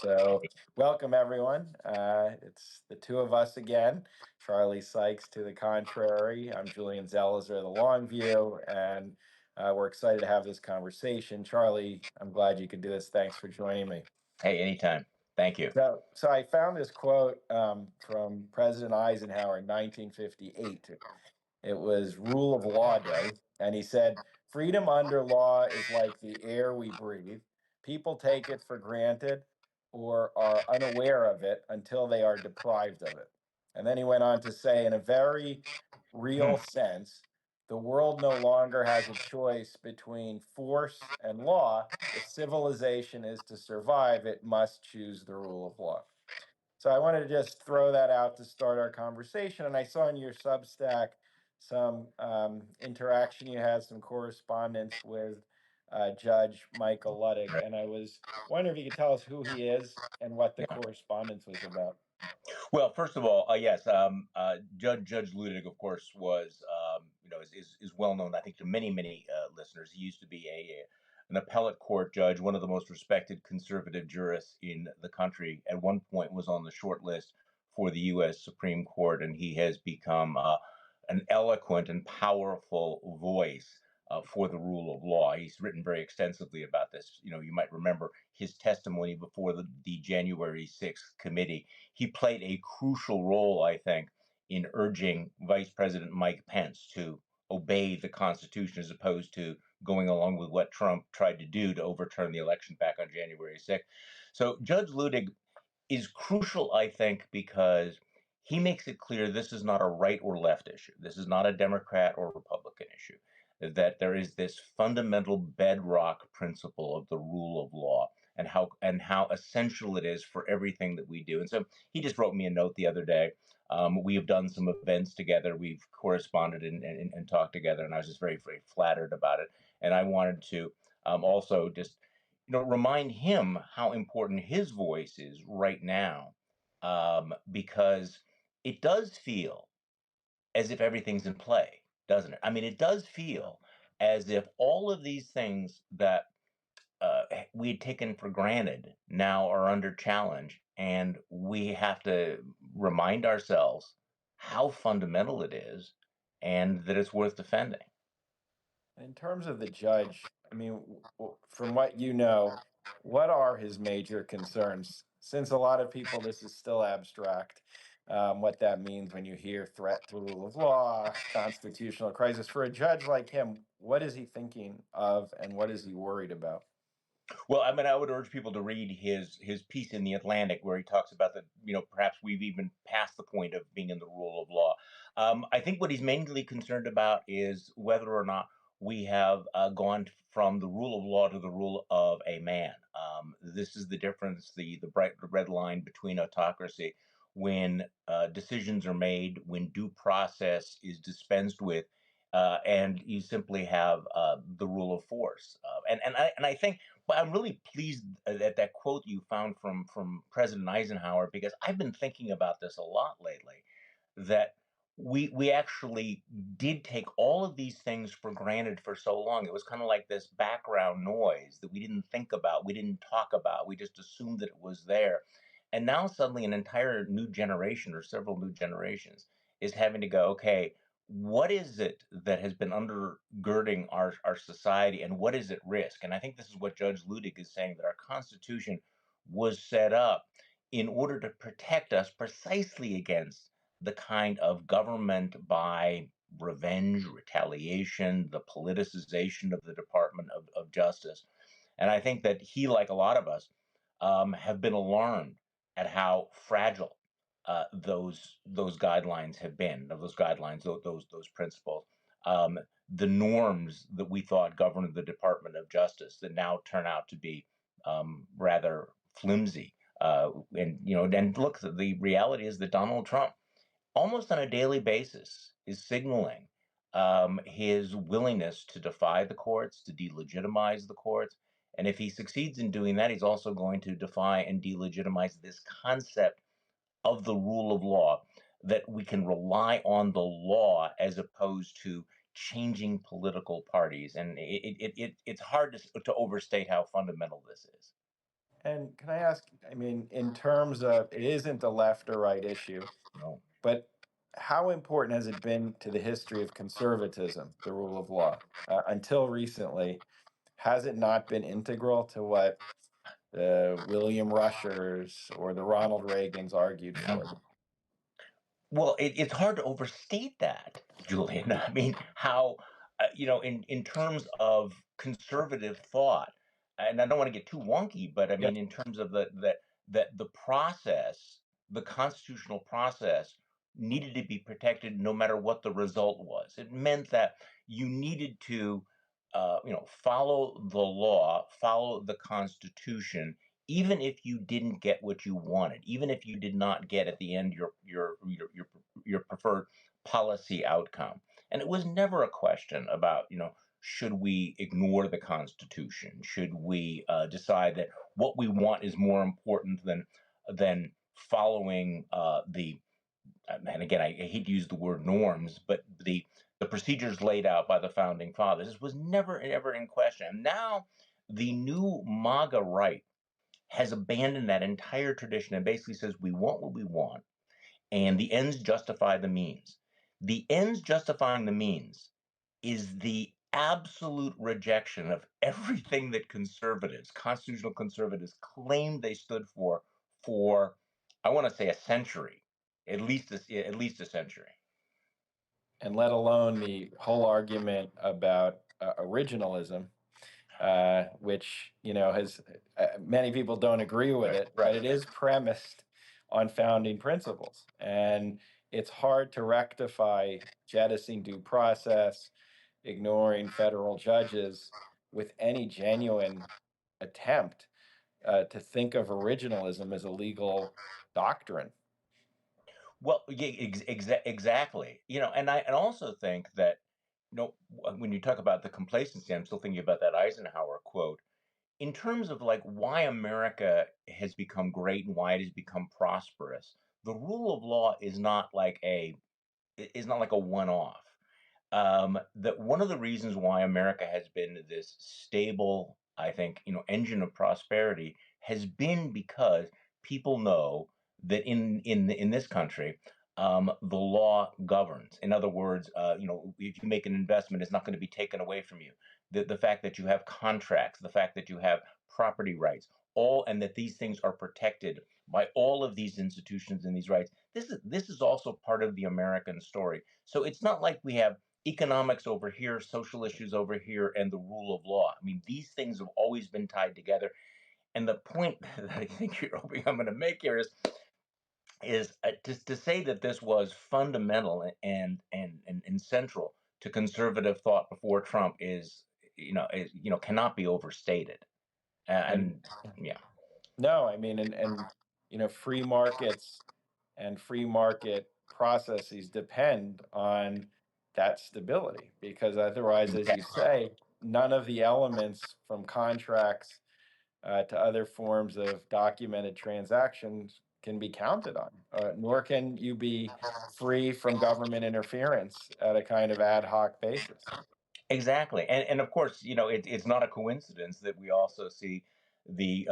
So, welcome everyone. It's the two of us again. Charlie Sykes to the contrary. I'm Julian Zelizer of the Long View, and we're excited to have this conversation. Charlie, I'm glad you could do this. Thanks for joining me. Hey, anytime. Thank you. So I found this quote from President Eisenhower in 1958. It was Rule of Law Day, and he said, "Freedom under law is like the air we breathe. People take it for granted or are unaware of it until they are deprived of it." And then he went on to say, in a very real sense, the world no longer has a choice between force and law. If civilization is to survive, it must choose the rule of law. So I wanted to just throw that out to start our conversation. And I saw in your Substack some interaction you had, some correspondence with Judge Michael Ludig. And I was wondering if you could tell us who he is and what the Yeah. correspondence was about. Well, first of all, yes, Judge Ludig, of course, was is well known, I think, to many listeners. He used to be an appellate court judge, one of the most respected conservative jurists in the country. At one point, was on the short list for the U.S. Supreme Court, and he has become an eloquent and powerful voice for the rule of law. He's written very extensively about this. You might remember his testimony before the January 6th committee. He played a crucial role, I think, in urging Vice President Mike Pence to obey the Constitution as opposed to going along with what Trump tried to do to overturn the election back on January 6th. So Judge Ludig is crucial, I think, because he makes it clear this is not a right or left issue. This is not a Democrat or Republican issue. That there is this fundamental bedrock principle of the rule of law and how essential it is for everything that we do. And so he just wrote me a note the other day. We have done some events together. We've corresponded and talked together, and I was just very flattered about it. And I wanted to also just remind him how important his voice is right now, because it does feel as if everything's in play, doesn't it? I mean, it does feel as if all of these things that we had taken for granted now are under challenge, and we have to remind ourselves how fundamental it is and that it's worth defending. In terms of the judge, I mean, from what you know, what are his major concerns? Since a lot of people, this is still abstract, what that means when you hear threat to rule of law, constitutional crisis. For a judge like him, what is he thinking of and what is he worried about? Well, I mean, I would urge people to read his piece in the Atlantic, where he talks about that. Perhaps we've even passed the point of being in the rule of law. I think what he's mainly concerned about is whether or not we have gone from the rule of law to the rule of a man. This is the difference, the bright red line between autocracy, when decisions are made, when due process is dispensed with, and you simply have the rule of force. And I think, but I'm really pleased at that quote you found from President Eisenhower, because I've been thinking about this a lot lately. That we actually did take all of these things for granted for so long. It was kind of like this background noise that we didn't think about, we didn't talk about, we just assumed that it was there. And now suddenly an entire new generation or several new generations is having to go, okay, what is it that has been undergirding our society, and what is at risk? And I think this is what Judge Ludig is saying, that our Constitution was set up in order to protect us precisely against the kind of government by revenge, retaliation, the politicization of the Department of Justice. And I think that he, like a lot of us, have been alarmed at how fragile those guidelines have been, of those guidelines, those principles, the norms that we thought governed the Department of Justice that now turn out to be rather flimsy. And look, the reality is that Donald Trump, almost on a daily basis, is signaling his willingness to defy the courts, to delegitimize the courts. And if he succeeds in doing that, he's also going to defy and delegitimize this concept of the rule of law, that we can rely on the law as opposed to changing political parties. And it's hard to overstate how fundamental this is. And can I ask, I mean, in terms of it isn't a left or right issue, No. but how important has it been to the history of conservatism, the rule of law? Until recently, has it not been integral to what the William Rushers or the Ronald Reagans argued No. for? Well, it's hard to overstate that, Julian. I mean, how in terms of conservative thought, and I don't want to get too wonky, but I Yeah. mean, in terms of the process, the constitutional process needed to be protected no matter what the result was. It meant that you needed to, follow the law, follow the Constitution, even if you didn't get what you wanted, even if you did not get at the end your preferred policy outcome. And it was never a question about, should we ignore the Constitution? Should we decide that what we want is more important than following the and again, I hate to use the word norms, but the procedures laid out by the founding fathers. This was never ever in question. And now the new MAGA right has abandoned that entire tradition and basically says we want what we want, and the ends justify the means. The ends justifying the means is the absolute rejection of everything that conservatives, constitutional conservatives, claimed they stood for I want to say a century, at least a century. And let alone the whole argument about originalism, which has many people don't agree with Right, it, but right. it is premised on founding principles, and it's hard to rectify jettisoning due process, ignoring federal judges, with any genuine attempt to think of originalism as a legal doctrine. Well, yeah, exactly. And I also think that when you talk about the complacency, I'm still thinking about that Eisenhower quote in terms of like why America has become great and why it has become prosperous. The rule of law is not like a one-off. That one of the reasons why America has been this stable, I think, engine of prosperity has been because people know that in this country, the law governs. In other words, if you make an investment, it's not going to be taken away from you. The fact that you have contracts, the fact that you have property rights, and that these things are protected by all of these institutions and these rights. This is also part of the American story. So it's not like we have economics over here, social issues over here, and the rule of law. I mean, these things have always been tied together. And the point that I think you're hoping I'm going to make here is just to say that this was fundamental and central to conservative thought before Trump cannot be overstated. And And yeah, no, I mean, free markets and free market processes depend on that stability, because otherwise, as you exactly. say, none of the elements from contracts to other forms of documented transactions can be counted on, nor can you be free from government interference at a kind of ad hoc basis. Exactly, and of course, it's not a coincidence that we also see the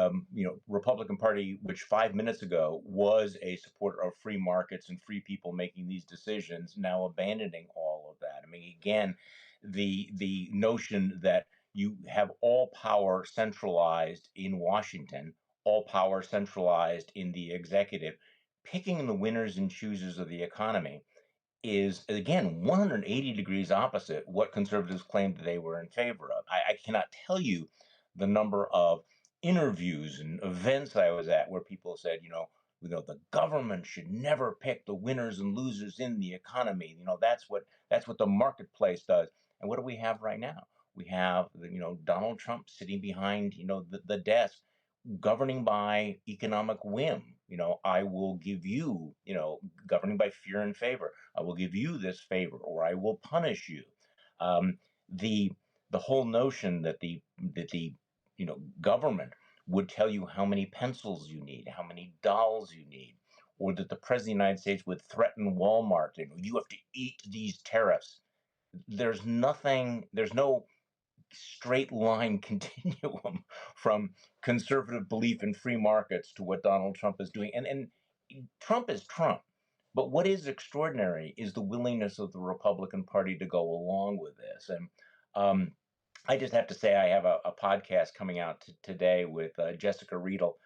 Republican Party, which 5 minutes ago was a supporter of free markets and free people making these decisions, now abandoning all of that. I mean, again, the notion that you have all power centralized in Washington, all power centralized in the executive, picking the winners and choosers of the economy is again 180 degrees opposite what conservatives claimed they were in favor of. I cannot tell you the number of interviews and events I was at where people said, the government should never pick the winners and losers in the economy. That's what the marketplace does. And what do we have right now? We have Donald Trump sitting behind the desk governing by economic whim. I will give you, governing by fear and favor. I will give you this favor, or I will punish you. Um, the the whole notion that the government would tell you how many pencils you need, how many dolls you need, or that the president of the United States would threaten Walmart and you have to eat these tariffs. There's nothing. There's no straight line continuum from conservative belief in free markets to what Donald Trump is doing. And Trump is Trump. But what is extraordinary is the willingness of the Republican Party to go along with this. And um, I just have to say, I have a podcast coming out today with Jessica Riedel,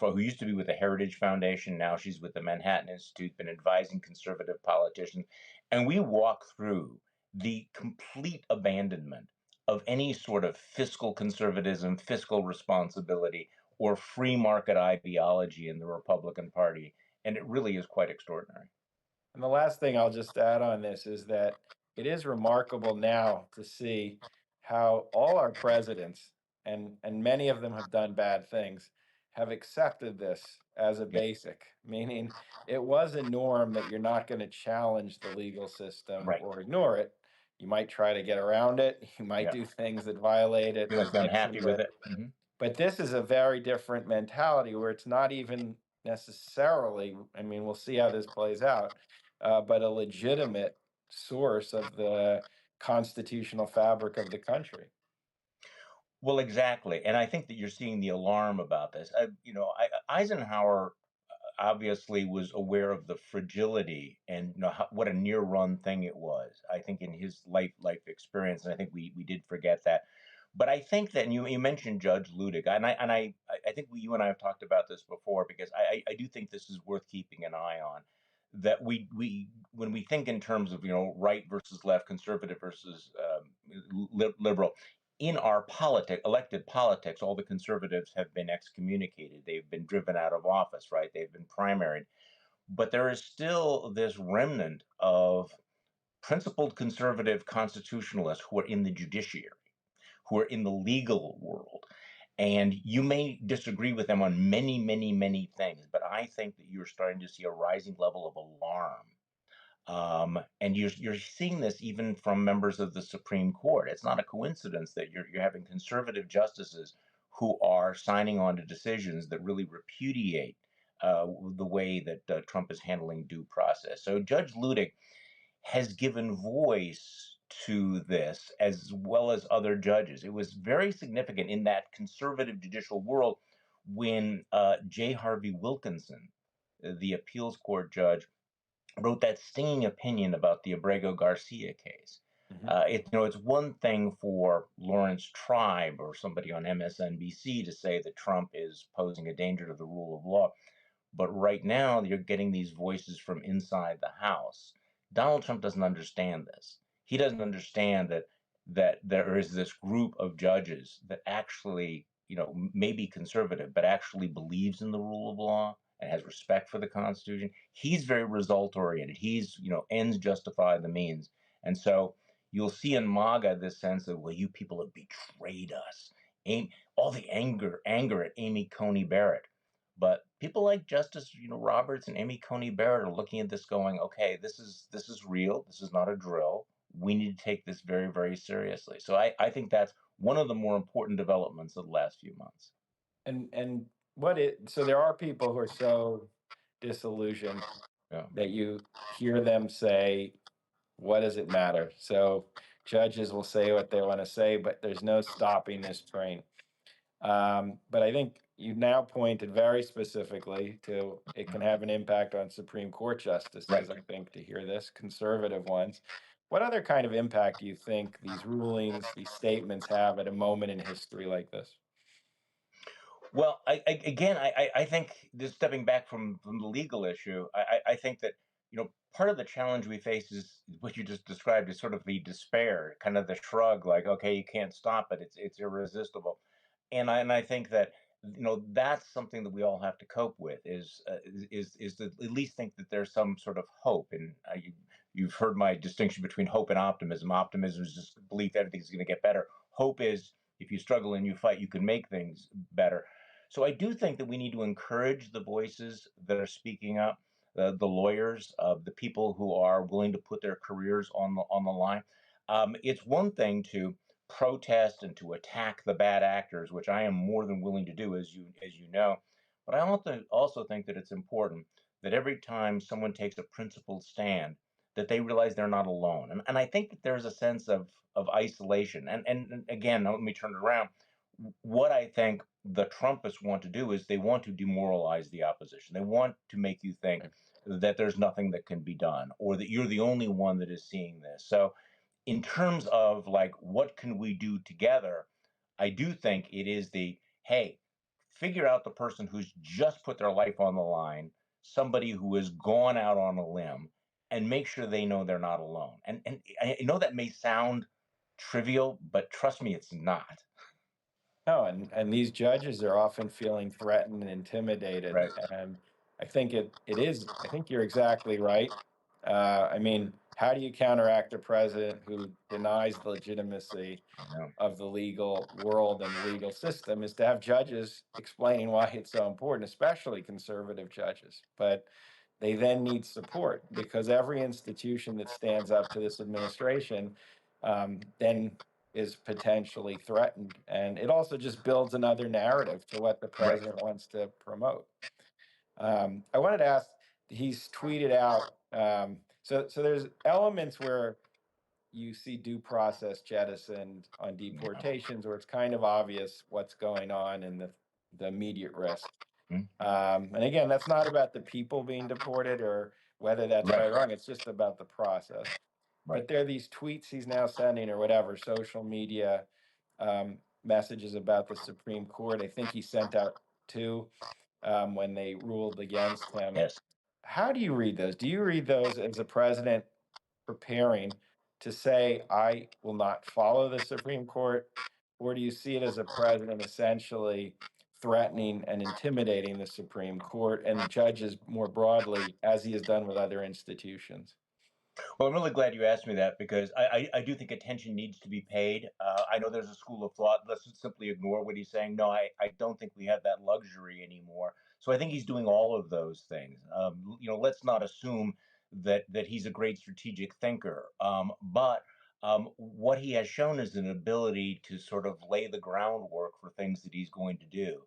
who used to be with the Heritage Foundation. Now she's with the Manhattan Institute, been advising conservative politicians. And we walk through the complete abandonment of any sort of fiscal conservatism, fiscal responsibility, or free market ideology in the Republican Party. And it really is quite extraordinary. And the last thing I'll just add on this is that it is remarkable now to see how all our presidents, and many of them have done bad things, have accepted this as a Yeah, basic, meaning it was a norm that you're not going to challenge the legal system right. or ignore it. You might try to get around it. You might Yeah. do things that violate it, He as was Nixon unhappy with did. it. But this is a very different mentality where it's not even necessarily, I mean, we'll see how this plays out, but a legitimate source of the constitutional fabric of the country. Well, exactly, and I think that you're seeing the alarm about this. Eisenhower obviously was aware of the fragility and what a near run thing it was. I think in his life experience, and I think we did forget that. But I think that and you mentioned Judge Ludig, and I think you and I have talked about this before because I do think this is worth keeping an eye on. That we when we think in terms of right versus left, conservative versus liberal, in our elected politics, all the conservatives have been excommunicated. They've been driven out of office, right? They've been primaried. But there is still this remnant of principled conservative constitutionalists who are in the judiciary, who are in the legal world. And you may disagree with them on many, many, many things, but I think that you're starting to see a rising level of alarm and you're seeing this even from members of the Supreme Court. It's not a coincidence that you're having conservative justices who are signing on to decisions that really repudiate the way that Trump is handling due process. So Judge Ludig has given voice to this as well as other judges. It was very significant in that conservative judicial world when J. Harvey Wilkinson, the appeals court judge, wrote that stinging opinion about the Abrego Garcia case. Mhm. It's one thing for Lawrence Tribe or somebody on MSNBC to say that Trump is posing a danger to the rule of law, but right now you're getting these voices from inside the House. Donald Trump doesn't understand this. He doesn't understand that there is this group of judges that actually, may be conservative, but actually believes in the rule of law and has respect for the Constitution. He's very result oriented. He's, ends justify the means. And so you'll see in MAGA this sense of, well, you people have betrayed us. All the anger at Amy Coney Barrett. But people like Justice, Roberts and Amy Coney Barrett are looking at this going, okay, this is real. This is not a drill. We need to take this very, very seriously. So I think that's one of the more important developments of the last few months. And what it so there are people who are so disillusioned Yeah. that you hear them say, what does it matter? So judges will say what they want to say, but there's no stopping this train. But I think you now pointed very specifically to it can have an impact on Supreme Court Right. justices, I think, to hear this, conservative ones. What other kind of impact do you think these rulings, these statements have at a moment in history like this? Well, I think just stepping back from the legal issue, I think that part of the challenge we face is what you just described is sort of the despair, kind of the shrug, like okay, you can't stop it, it's irresistible, and I think that that's something that we all have to cope with is to at least think that there's some sort of hope, and you've heard my distinction between hope and optimism. Optimism is just belief that everything's going to get better. Hope is if you struggle and you fight, you can make things better. So I do think that we need to encourage the voices that are speaking up, the lawyers, the people who are willing to put their careers on the line. It's one thing to protest and to attack the bad actors, which I am more than willing to do, as you know. But I also think that it's important that every time someone takes a principled stand, that they realize they're not alone. And I think that there's a sense of isolation. And again, let me turn it around. What I think the Trumpists want to do is they want to demoralize the opposition. They want to make you think that there's nothing that can be done, or that you're the only one that is seeing this. So in terms of like what can we do together, I do think it is the, hey, figure out the person who's just put their life on the line, somebody who has gone out on a limb, and make sure they know they're not alone. And I know that may sound trivial, but trust me, it's not. No, and these judges are often feeling threatened and intimidated, Right. and it is. I think you're exactly right. I mean, how do you counteract a president who denies the legitimacy Yeah. of the legal world and the legal system? Is to have judges explaining why it's so important, especially conservative judges. But they then need support because every institution that stands up to this administration then is potentially threatened. And it also just builds another narrative to what the Right. president wants to promote. I wanted to ask, he's tweeted out, so there's elements where you see due process jettisoned on Yeah. deportations where it's kind of obvious what's going on and the immediate risk. Mm. And again, that's not about the people being deported or whether that's Right. right or wrong. It's just about the process. Right. But there are these tweets he's now sending or whatever, social media messages about the Supreme Court. I think he sent out two when they ruled against him. Yes. How do you read those? Do you read those as a president preparing to say, I will not follow the Supreme Court? Or do you see it as a president essentially threatening and intimidating the Supreme Court and judges more broadly, as he has done with other institutions? Well, I'm really glad you asked me that because I do think attention needs to be paid. I know there's a school of thought. Let's just simply ignore what he's saying. No, I don't think we have that luxury anymore. So I think he's doing all of those things. Let's not assume that he's a great strategic thinker. But what he has shown is an ability to sort of lay the groundwork for things that he's going to do.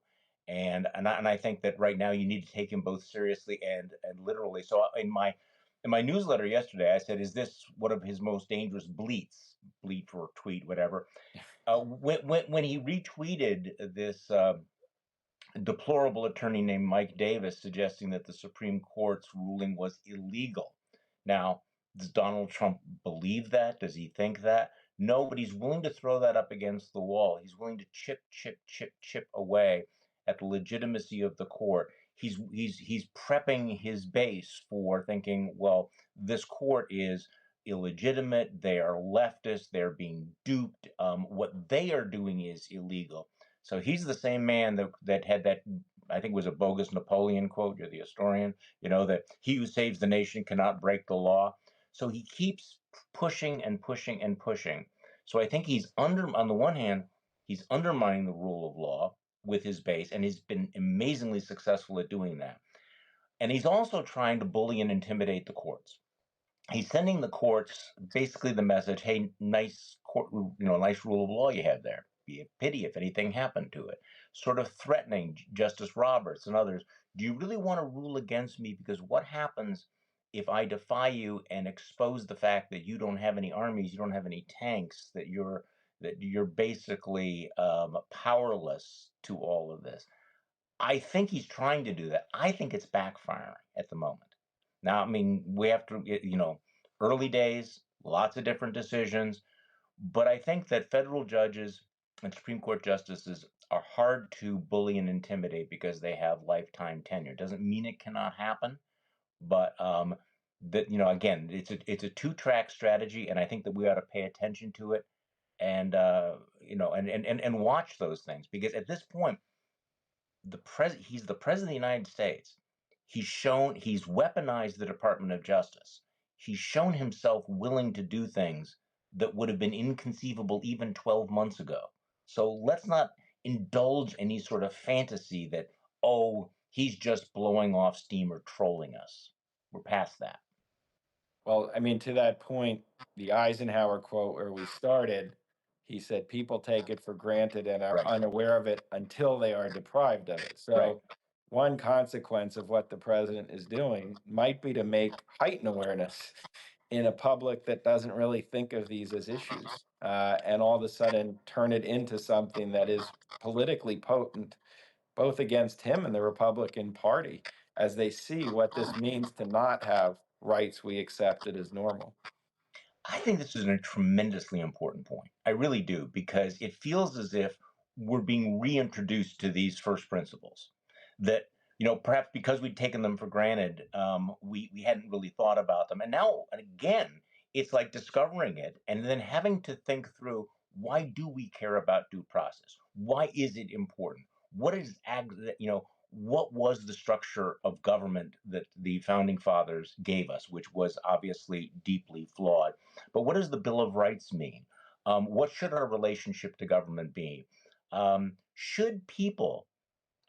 And I think that right now you need to take him both seriously and literally. So in my newsletter yesterday, I said, "Is this one of his most dangerous bleats, bleat or tweet, whatever?" When he retweeted this deplorable attorney named Mike Davis suggesting that the Supreme Court's ruling was illegal. Now, does Donald Trump believe that? Does he think that? No, but he's willing to throw that up against the wall. He's willing to chip away at the legitimacy of the court. He's prepping his base for thinking, well, this court is illegitimate. They are leftist. They're being duped. What they are doing is illegal. So he's the same man that had that, I think it was a bogus Napoleon quote. You're the historian, that he who saves the nation cannot break the law. So he keeps pushing and pushing and pushing. So I think on the one hand, he's undermining the rule of law with his base, and he's been amazingly successful at doing that. And he's also trying to bully and intimidate the courts. He's sending the courts basically the message, hey, nice court, nice rule of law you have there. Be a pity if anything happened to it. Sort of threatening Justice Roberts and others. Do you really want to rule against me? Because what happens if I defy you and expose the fact that you don't have any armies, you don't have any tanks, that you're basically powerless to all of this? I think he's trying to do that. I think it's backfiring at the moment. Now, I mean, we have to, early days, lots of different decisions, but I think that federal judges and Supreme Court justices are hard to bully and intimidate because they have lifetime tenure. Doesn't mean it cannot happen, but that again, it's a two-track strategy, and I think that we ought to pay attention to it and and watch those things because at this point he's the president of the United States. He's weaponized the Department of Justice. He's shown himself willing to do things that would have been inconceivable even 12 months ago. So let's not indulge any sort of fantasy that, oh, he's just blowing off steam or trolling us. We're past that. Well, I mean, to that point, the Eisenhower quote where we started, he said, people take it for granted and are Right. unaware of it until they are deprived of it. Right. So, one consequence of what the president is doing might be to make heighten awareness in a public that doesn't really think of these as issues, and all of a sudden turn it into something that is politically potent, both against him and the Republican Party, as they see what this means to not have rights we accepted as normal. I think this is a tremendously important point. I really do, because it feels as if we're being reintroduced to these first principles that, perhaps because we'd taken them for granted, we hadn't really thought about them. And now, again, it's like discovering it and then having to think through, why do we care about due process? Why is it important? What is, what was the structure of government that the founding fathers gave us, which was obviously deeply flawed? But what does the Bill of Rights mean? What should our relationship to government be? Should people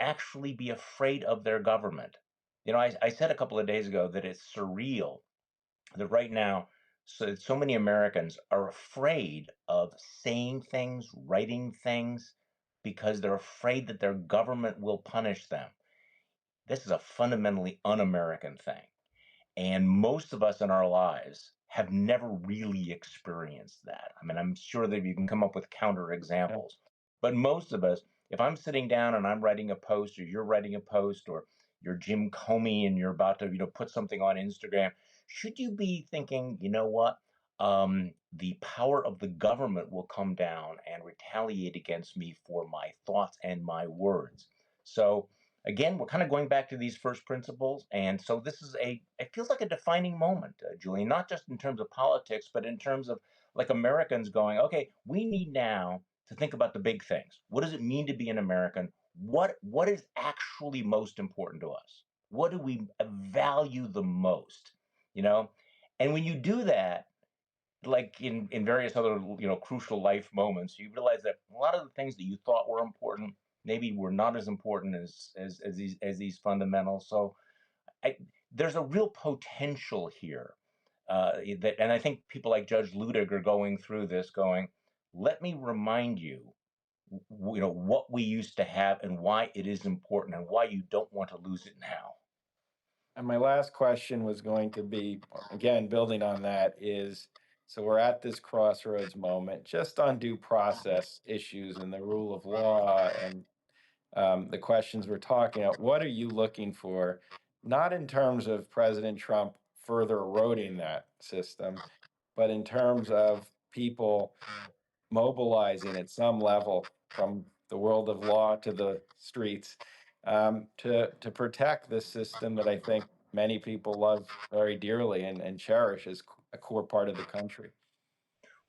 actually be afraid of their government? I said a couple of days ago that it's surreal that right now, so many Americans are afraid of saying things, writing things, because they're afraid that their government will punish them. This is a fundamentally un American thing. And most of us in our lives have never really experienced that. I mean, I'm sure that you can come up with counter Yeah. examples, but most of us, if I'm sitting down and I'm writing a post, or you're writing a post, or you're Jim Comey and you're about to, put something on Instagram, should you be thinking, you know what? The power of the government will come down and retaliate against me for my thoughts and my words. So again, we're kind of going back to these first principles. And so this is it feels like a defining moment, Julian, not just in terms of politics, but in terms of like Americans going, okay, we need now to think about the big things. What does it mean to be an American? What is actually most important to us? What do we value the most? You know? And when you do that, like in various other crucial life moments, you realize that a lot of the things that you thought were important maybe were not as important as these fundamentals. So I, there's a real potential here, and I think people like Judge Ludig are going through this, going, let me remind you, what we used to have and why it is important and why you don't want to lose it now. And my last question was going to be, again, building on that, is so we're at this crossroads moment just on due process issues and the rule of law and the questions we're talking about. What are you looking for, not in terms of President Trump further eroding that system, but in terms of people mobilizing at some level from the world of law to the streets, to protect this system that I think many people love very dearly and cherish as a core part of the country?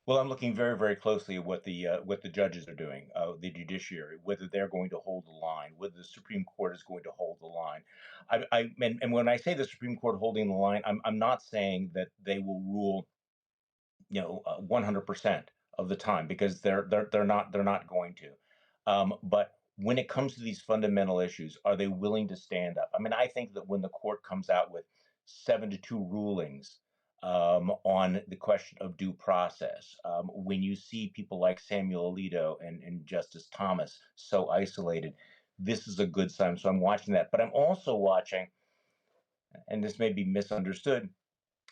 Well, I'm looking very, very closely at what the judges are doing, the judiciary, whether they're going to hold the line, whether the Supreme Court is going to hold the line. And when I say the Supreme Court holding the line, I'm not saying that they will rule 100% of the time, because they're not going to. But when it comes to these fundamental issues, are they willing to stand up? I mean, I think that when the court comes out with 7-2 rulings on the question of due process, when you see people like Samuel Alito and Justice Thomas so isolated, this is a good sign. So I'm watching that, but I'm also watching, and this may be misunderstood,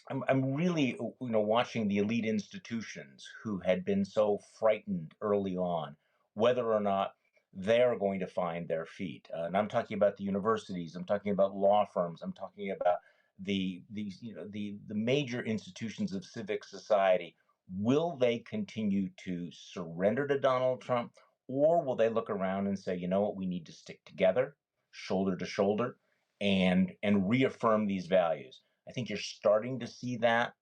I'm really, watching the elite institutions who had been so frightened early on, whether or not they're going to find their feet. And I'm talking about the universities. I'm talking about law firms. I'm talking about the major institutions of civic society. Will they continue to surrender to Donald Trump, or will they look around and say, you know what, we need to stick together, shoulder to shoulder, and reaffirm these values? I think you're starting to see that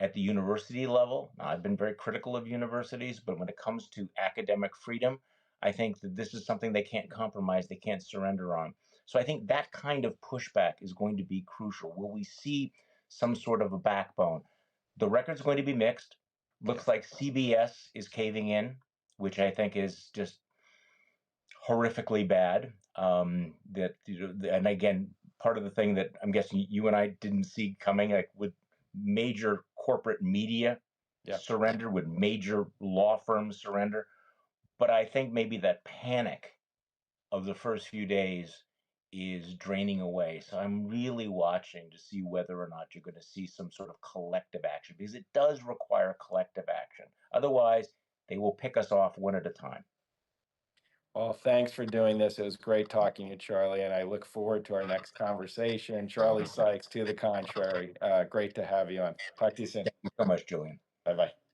at the university level. Now, I've been very critical of universities, but when it comes to academic freedom, I think that this is something they can't compromise, they can't surrender on. So I think that kind of pushback is going to be crucial. Will we see some sort of a backbone? The record's going to be mixed. Yeah. Looks like CBS is caving in, which I think is just horrifically bad. And again, part of the thing that I'm guessing you and I didn't see coming, like with major corporate media Yeah. surrender, with major law firms surrender. But I think maybe that panic of the first few days is draining away. So I'm really watching to see whether or not you're going to see some sort of collective action because it does require collective action. Otherwise, they will pick us off one at a time. Well, thanks for doing this. It was great talking to you, Charlie, and I look forward to our next conversation. Charlie Sykes, to the contrary, great to have you on. Talk to you soon. Thank you so much, Julian. Bye bye.